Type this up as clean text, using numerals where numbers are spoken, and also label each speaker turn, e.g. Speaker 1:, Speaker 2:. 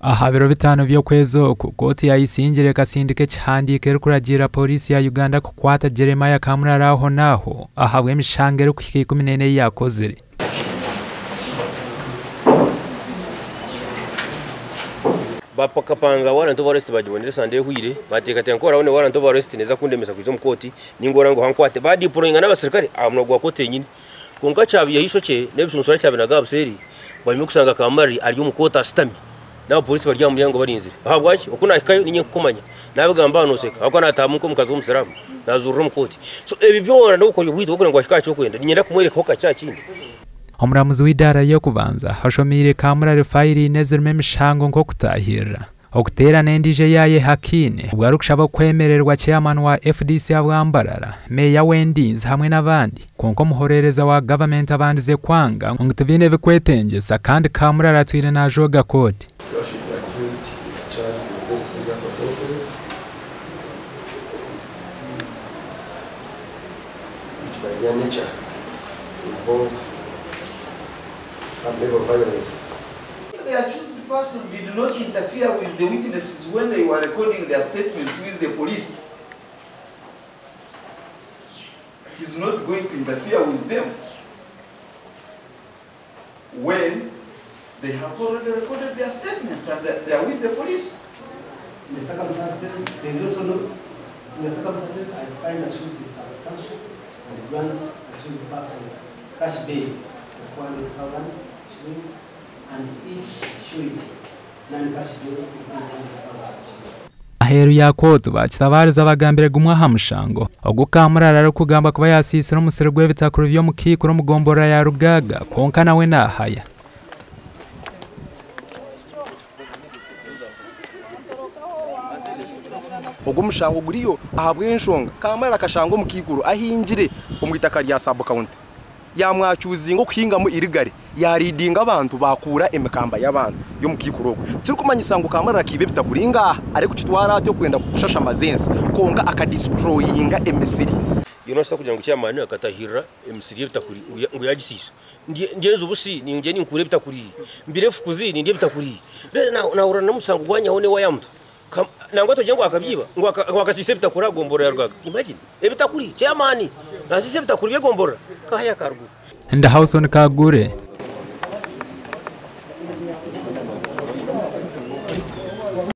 Speaker 1: aha biro bitano byo kwezo ku Kooti ya Isingiro kasindike cyandike kuragira polisi ya Uganda kukwata Ceyamaani Kamurari aho naho ahabw'emanja ry'okuhika 14 yakozere.
Speaker 2: Bapakapanga warrant of arrest bajibonere sande huire batekate nkora one warrant of arrest neza kundemeza kwizo mu Kooti ningora ngo hankwate badiployinga n'abasirikare amno gwa Kooti nyine kunka cyabiye hishoke nebisunusora cyabinaga abseri barimo kusanga Kamurari ari mu Kooti astami na polisi barya mu yango barinzire ahabwaki ukunahikayo ninye kukomanya nabigamba banoseka ako natamuko mukazi w'umusiramu nazurura mu Kooti so ebi byora ndokora ubwito bwo ngo ashikacho kwenda nyenda kumwereka ko kacakindi.
Speaker 1: Omuramuzi w'idara ry'okubanza hashomire Kamurari fayiri nezerme mishango nko kutahira okutera nendije yaye hakine ubwo arukushaba kwemererwa Ceyamaani wa FDC abwambarara meya wendinzi hamwe n'abandi konko muhorereza wa government abandize kwanga ngutubine bikwetengesa kandi Kamurari atwire na joga Kooti.
Speaker 3: Some level of violence. The accused person did not interfere with the witnesses when they were recording their statements with the police. He's not going to interfere with them when they have already recorded their statements and they are with the police.
Speaker 4: In the circumstances, there is also no, in the circumstances, I find that should is substantial and grant accused person cash bail of 400,000 shillings and each surety non-cash bail of 20,000.
Speaker 1: Aheru ya Kooti bakitabariza abagambire gumwa hamushango ogu Kamurari ari kugamba kuba yasisira umusere gw'ebitakuru byo mukikuro mugombora ya Rugaga konka nawe nahaya.
Speaker 5: Ogo mushango guriyo ahabw'enshonga Kamurari akashango mukikuru ahingire omwitaka rya sub county yamwacyuzingo kuhingamo irigare yaridinga abantu bakura emikamba y'abantu yo mukikuru kiri kumanyisango Kamurari akibe bitakuringa ari kucitwara atyo kwenda kushasha mazensi konga akadestroyinga emisiri
Speaker 2: yonosta kugira ngo Ceyamaani akatahira emisiri bitakuri ngo yagisisa ngenzo ubusi ninge ninkure bitakuri mbirefu kuzini ndiye bitakuri rero naura namusango gwanya hone wayamtu nangwa tojengo akabyiba ngo akasise bitakura gombora ya Rugaga imagine ebitakuri Ceyamaani nasise bitakuri bye gombora kahaya kargu
Speaker 1: Nda Hauson Kagure